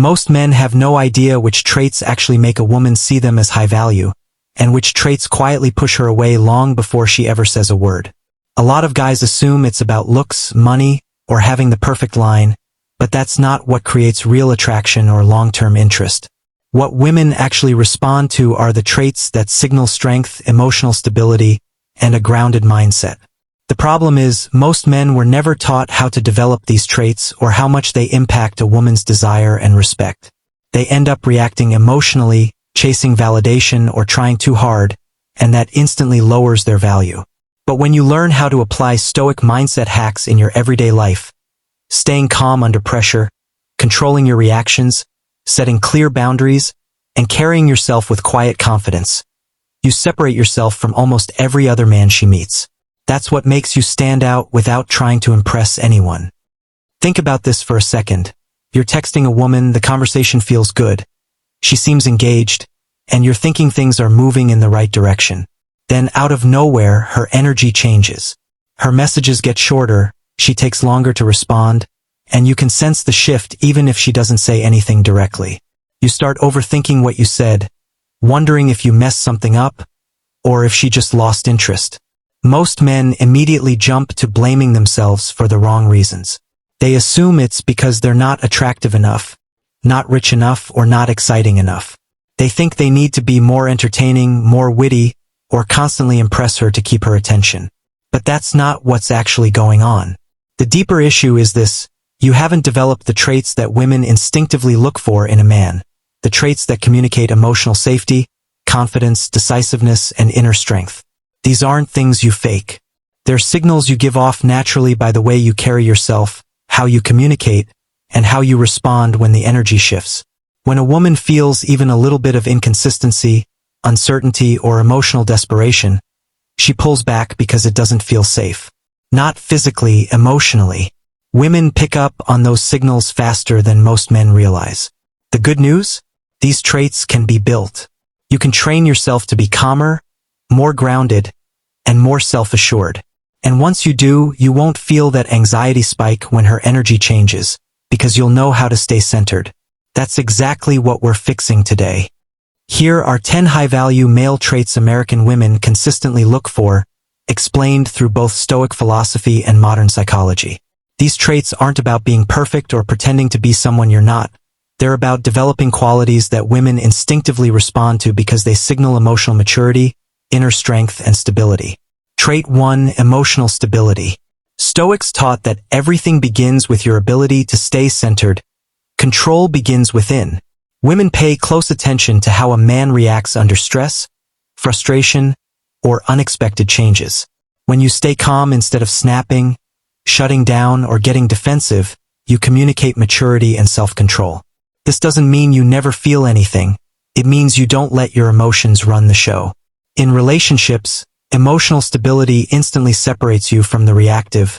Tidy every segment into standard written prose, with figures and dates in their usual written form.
Most men have no idea which traits actually make a woman see them as high value, and which traits quietly push her away long before she ever says a word. A lot of guys assume it's about looks, money, or having the perfect line, but that's not what creates real attraction or long-term interest. What women actually respond to are the traits that signal strength, emotional stability, and a grounded mindset. The problem is, most men were never taught how to develop these traits or how much they impact a woman's desire and respect. They end up reacting emotionally, chasing validation or trying too hard, and that instantly lowers their value. But when you learn how to apply Stoic mindset hacks in your everyday life, staying calm under pressure, controlling your reactions, setting clear boundaries, and carrying yourself with quiet confidence, you separate yourself from almost every other man she meets. That's what makes you stand out without trying to impress anyone. Think about this for a second. You're texting a woman, the conversation feels good. She seems engaged, and you're thinking things are moving in the right direction. Then out of nowhere, her energy changes. Her messages get shorter, she takes longer to respond, and you can sense the shift even if she doesn't say anything directly. You start overthinking what you said, wondering if you messed something up, or if she just lost interest. Most men immediately jump to blaming themselves for the wrong reasons. They assume it's because they're not attractive enough, not rich enough, or not exciting enough. They think they need to be more entertaining, more witty, or constantly impress her to keep her attention. But that's not what's actually going on. The deeper issue is this: you haven't developed the traits that women instinctively look for in a man, the traits that communicate emotional safety, confidence, decisiveness, and inner strength. These aren't things you fake. They're signals you give off naturally by the way you carry yourself, how you communicate, and how you respond when the energy shifts. When a woman feels even a little bit of inconsistency, uncertainty, or emotional desperation, she pulls back because it doesn't feel safe. Not physically, emotionally. Women pick up on those signals faster than most men realize. The good news? These traits can be built. You can train yourself to be calmer, more grounded, and more self-assured. And once you do, you won't feel that anxiety spike when her energy changes, because you'll know how to stay centered. That's exactly what we're fixing today. Here are 10 high-value male traits American women consistently look for, explained through both Stoic philosophy and modern psychology. These traits aren't about being perfect or pretending to be someone you're not. They're about developing qualities that women instinctively respond to because they signal emotional maturity, inner strength, and stability. Trait 1: emotional stability. Stoics taught that everything begins with your ability to stay centered. Control begins within. Women pay close attention to how a man reacts under stress, frustration, or unexpected changes. When you stay calm instead of snapping, shutting down, or getting defensive, you communicate maturity and self-control. This doesn't mean you never feel anything. It means you don't let your emotions run the show. In relationships, emotional stability instantly separates you from the reactive,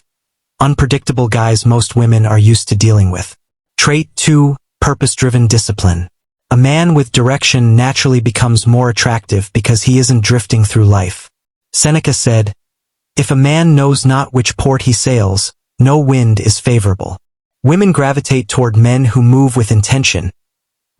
unpredictable guys most women are used to dealing with. Trait 2: purpose-driven discipline. A man with direction naturally becomes more attractive because he isn't drifting through life. Seneca said, "If a man knows not which port he sails, no wind is favorable." Women gravitate toward men who move with intention,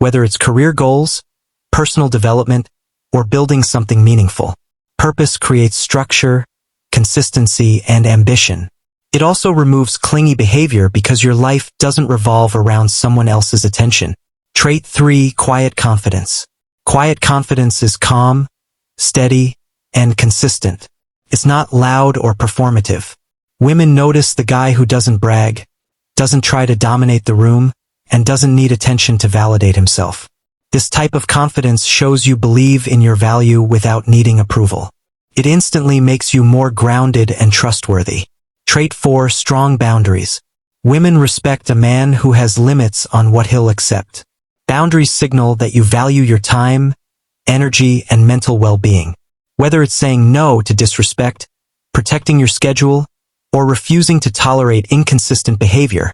whether it's career goals, personal development, or building something meaningful. Purpose creates structure, consistency, and ambition. It also removes clingy behavior because your life doesn't revolve around someone else's attention. Trait 3: quiet confidence. Quiet confidence is calm, steady, and consistent. It's not loud or performative. Women notice the guy who doesn't brag, doesn't try to dominate the room, and doesn't need attention to validate himself. This type of confidence shows you believe in your value without needing approval. It instantly makes you more grounded and trustworthy. Trait 4: strong boundaries. Women respect a man who has limits on what he'll accept. Boundaries signal that you value your time, energy, and mental well-being. Whether it's saying no to disrespect, protecting your schedule, or refusing to tolerate inconsistent behavior,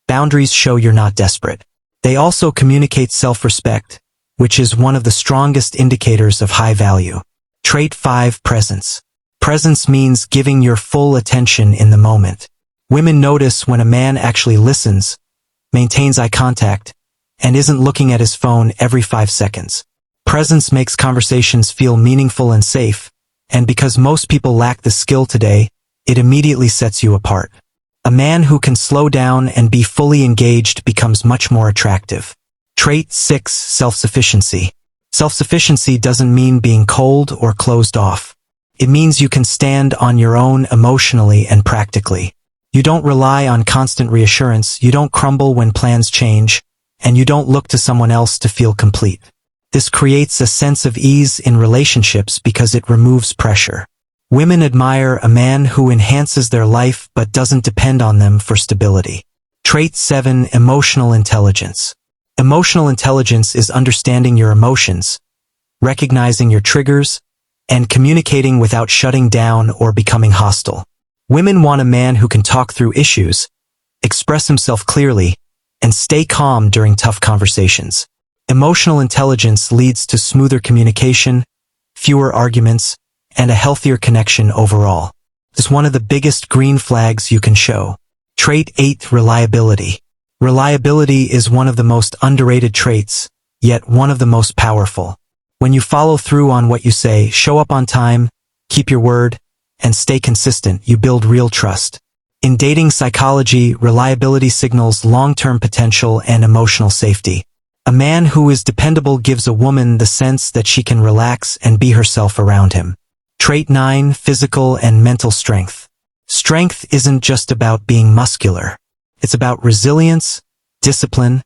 boundaries show you're not desperate. They also communicate self-respect, which is one of the strongest indicators of high value. Trait 5: presence. Presence means giving your full attention in the moment. Women notice when a man actually listens, maintains eye contact, and isn't looking at his phone every 5 seconds. Presence makes conversations feel meaningful and safe, and because most people lack the skill today, it immediately sets you apart. A man who can slow down and be fully engaged becomes much more attractive. Trait 6. Self-sufficiency. Self-sufficiency doesn't mean being cold or closed off. It means you can stand on your own emotionally and practically. You don't rely on constant reassurance, you don't crumble when plans change, and you don't look to someone else to feel complete. This creates a sense of ease in relationships because it removes pressure. Women admire a man who enhances their life but doesn't depend on them for stability. Trait 7. Emotional intelligence. Emotional intelligence is understanding your emotions, recognizing your triggers, and communicating without shutting down or becoming hostile. Women want a man who can talk through issues, express himself clearly, and stay calm during tough conversations. Emotional intelligence leads to smoother communication, fewer arguments, and a healthier connection overall. It's one of the biggest green flags you can show. Trait 8. Reliability. Reliability is one of the most underrated traits, yet one of the most powerful. When you follow through on what you say, show up on time, keep your word, and stay consistent, you build real trust. In dating psychology, reliability signals long-term potential and emotional safety. A man who is dependable gives a woman the sense that she can relax and be herself around him. Trait 9. Physical and mental strength. Strength isn't just about being muscular. It's about resilience, discipline,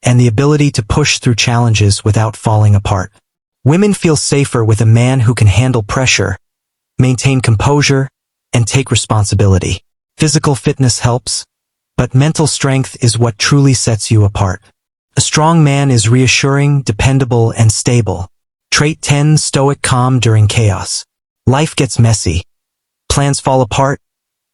and the ability to push through challenges without falling apart. Women feel safer with a man who can handle pressure, maintain composure, and take responsibility. Physical fitness helps, but mental strength is what truly sets you apart. A strong man is reassuring, dependable, and stable. Trait 10. Stoic calm during chaos. Life gets messy. Plans fall apart,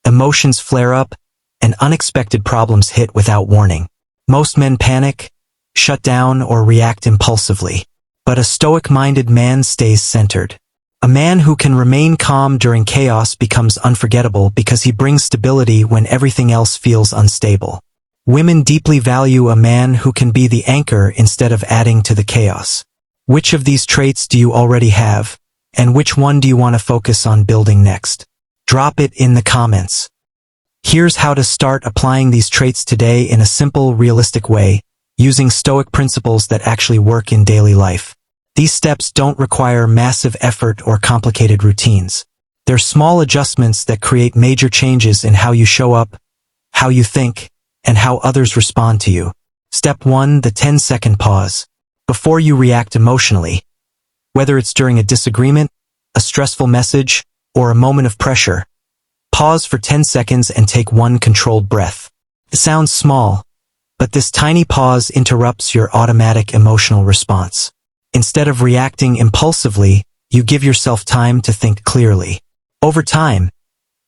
emotions flare up, and unexpected problems hit without warning. Most men panic, shut down, or react impulsively. But a stoic-minded man stays centered. A man who can remain calm during chaos becomes unforgettable because he brings stability when everything else feels unstable. Women deeply value a man who can be the anchor instead of adding to the chaos. Which of these traits do you already have, and which one do you want to focus on building next? Drop it in the comments. Here's how to start applying these traits today in a simple, realistic way, using Stoic principles that actually work in daily life. These steps don't require massive effort or complicated routines. They're small adjustments that create major changes in how you show up, how you think, and how others respond to you. Step 1. The 10-second pause. Before you react emotionally, whether it's during a disagreement, a stressful message, or a moment of pressure, pause for 10 seconds and take one controlled breath. It sounds small, but this tiny pause interrupts your automatic emotional response. Instead of reacting impulsively, you give yourself time to think clearly. Over time,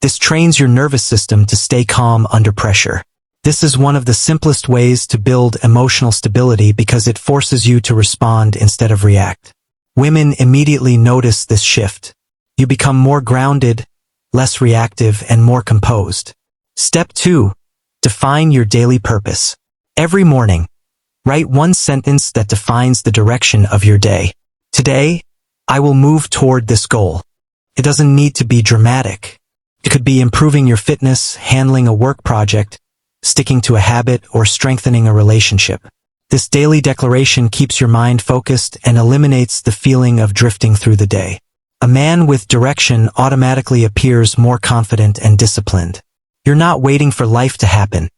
this trains your nervous system to stay calm under pressure. This is one of the simplest ways to build emotional stability because it forces you to respond instead of react. Women immediately notice this shift. You become more grounded, less reactive, and more composed. Step 2. Define your daily purpose. Every morning, write one sentence that defines the direction of your day. Today, I will move toward this goal. It doesn't need to be dramatic. It could be improving your fitness, handling a work project, sticking to a habit, or strengthening a relationship. This daily declaration keeps your mind focused and eliminates the feeling of drifting through the day. A man with direction automatically appears more confident and disciplined. You're not waiting for life to happen.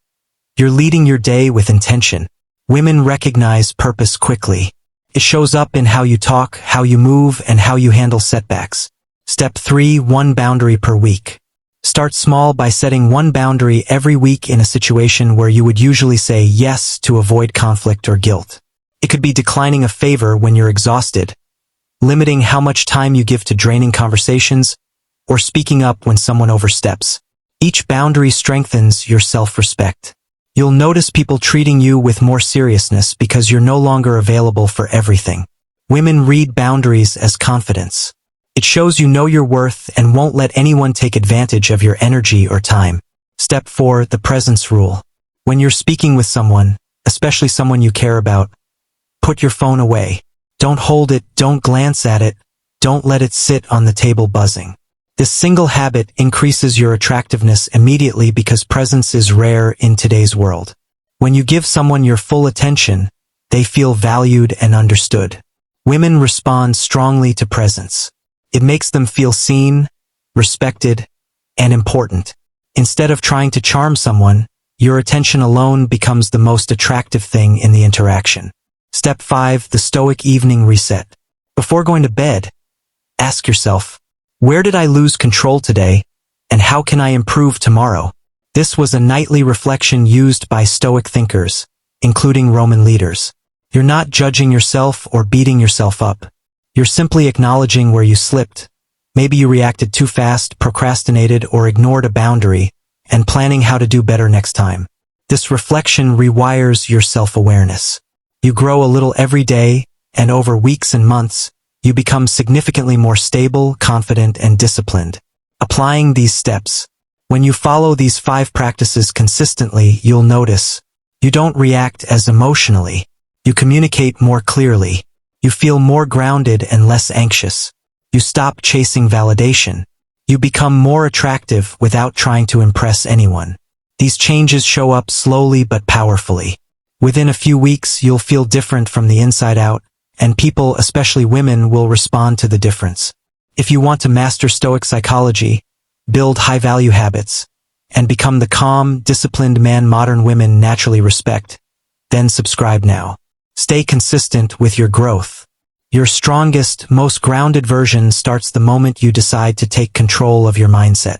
You're leading your day with intention. Women recognize purpose quickly. It shows up in how you talk, how you move, and how you handle setbacks. Step 3. One boundary per week. Start small by setting one boundary every week in a situation where you would usually say yes to avoid conflict or guilt. It could be declining a favor when you're exhausted, limiting how much time you give to draining conversations, or speaking up when someone oversteps. Each boundary strengthens your self-respect. You'll notice people treating you with more seriousness because you're no longer available for everything. Women read boundaries as confidence. It shows you know your worth and won't let anyone take advantage of your energy or time. Step 4. The presence rule. When you're speaking with someone, especially someone you care about, put your phone away. Don't hold it, don't glance at it, don't let it sit on the table buzzing. This single habit increases your attractiveness immediately because presence is rare in today's world. When you give someone your full attention, they feel valued and understood. Women respond strongly to presence. It makes them feel seen, respected, and important. Instead of trying to charm someone, your attention alone becomes the most attractive thing in the interaction. Step 5. The Stoic Evening Reset. Before going to bed, ask yourself, where did I lose control today, and how can I improve tomorrow? This was a nightly reflection used by Stoic thinkers, including Roman leaders. You're not judging yourself or beating yourself up. You're simply acknowledging where you slipped. Maybe you reacted too fast, procrastinated, or ignored a boundary, and planning how to do better next time. This reflection rewires your self-awareness. You grow a little every day, and over weeks and months, you become significantly more stable, confident, and disciplined. Applying these steps. When you follow these 5 practices consistently, you'll notice you don't react as emotionally. You communicate more clearly. You feel more grounded and less anxious. You stop chasing validation. You become more attractive without trying to impress anyone. These changes show up slowly but powerfully. Within a few weeks, you'll feel different from the inside out, and people, especially women, will respond to the difference. If you want to master Stoic psychology, build high-value habits, and become the calm, disciplined man modern women naturally respect, then subscribe now. Stay consistent with your growth. Your strongest, most grounded version starts the moment you decide to take control of your mindset.